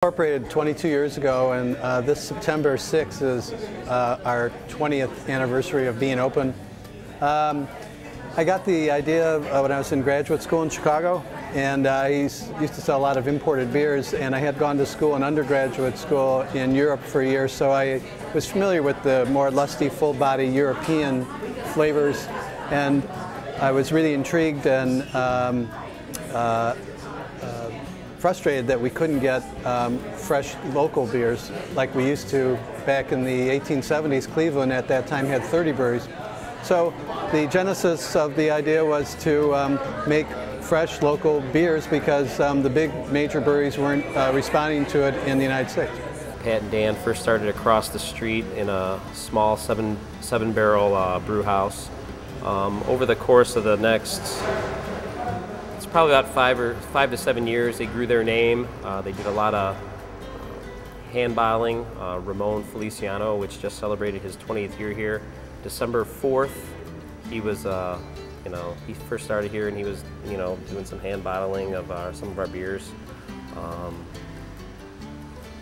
Incorporated 22 years ago, and this September 6th is our 20th anniversary of being open. I got the idea when I was in graduate school in Chicago, and I used to sell a lot of imported beers, and I had gone to school, an undergraduate school in Europe for a year, so I was familiar with the more lusty, full-body European flavors, and I was really intrigued and frustrated that we couldn't get fresh local beers like we used to back in the 1870s. Cleveland at that time had 30 breweries. So the genesis of the idea was to make fresh local beers because the big major breweries weren't responding to it in the United States. Pat and Dan first started across the street in a small seven barrel brew house. Over the course of the next probably about 5 to 7 years, they grew their name. They did a lot of hand bottling. Ramon Feliciano, which just celebrated his 20th year here, December 4th. He was, he first started here, and he was, doing some hand bottling of some of our beers.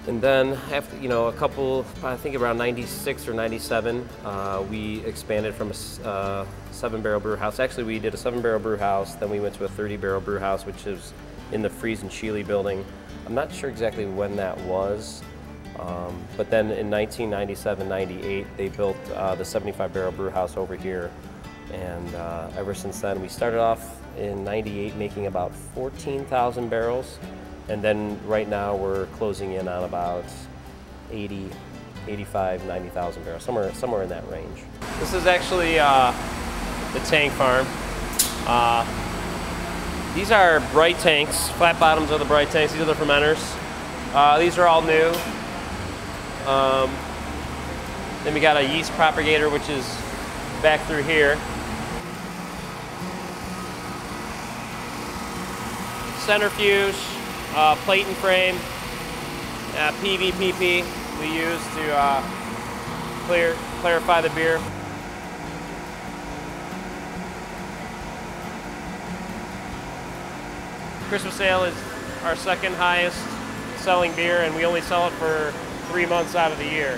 And then after, a couple, I think around 96 or 97, we expanded from a 7-barrel brew house. Actually, we did a 7-barrel brew house, then we went to a 30-barrel brew house, which is in the Freeze and Chile building. I'm not sure exactly when that was, but then in 1997-98, they built the 75-barrel brew house over here. And ever since then, we started off in 98 making about 14,000 barrels. And then right now we're closing in on about 80, 85, 90,000 barrels, somewhere in that range. This is actually the tank farm. These are bright tanks. Flat bottoms are the bright tanks. These are the fermenters. These are all new. Then we got a yeast propagator, which is back through here. Centrifuge. Plate and frame, PVPP we use to clarify the beer. Christmas Ale is our second highest selling beer, and we only sell it for 3 months out of the year.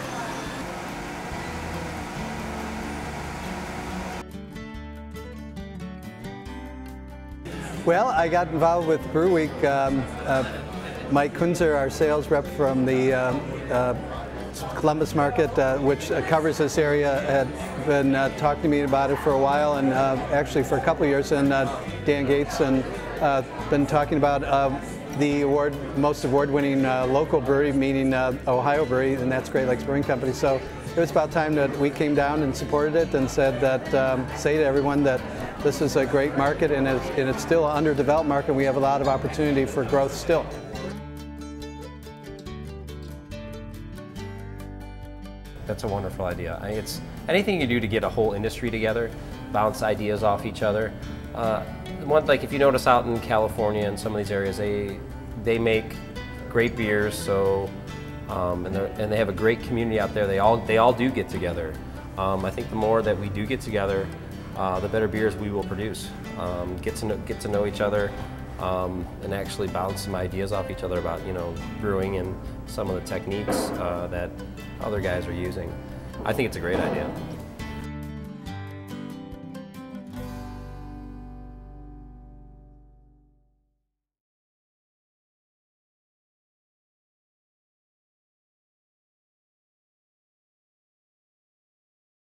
Well, I got involved with Brew Week. Mike Kunzer, our sales rep from the Columbus market, which covers this area, had been talking to me about it for a while, and actually for a couple of years, and Dan Gates, and been talking about the most award-winning local brewery, meaning Ohio Brewery, and that's Great Lakes Brewing Company. So it was about time that we came down and supported it and said that, say to everyone that this is a great market, and it's still an underdeveloped market. We have a lot of opportunity for growth still. That's a wonderful idea. It's anything you do to get a whole industry together, bounce ideas off each other. Like if you notice out in California and some of these areas, they make great beers. So and they have a great community out there. They all do get together. I think the more that we do get together, the better beers we will produce. Get to know each other, and actually bounce some ideas off each other about brewing and some of the techniques that other guys are using. I think it's a great idea.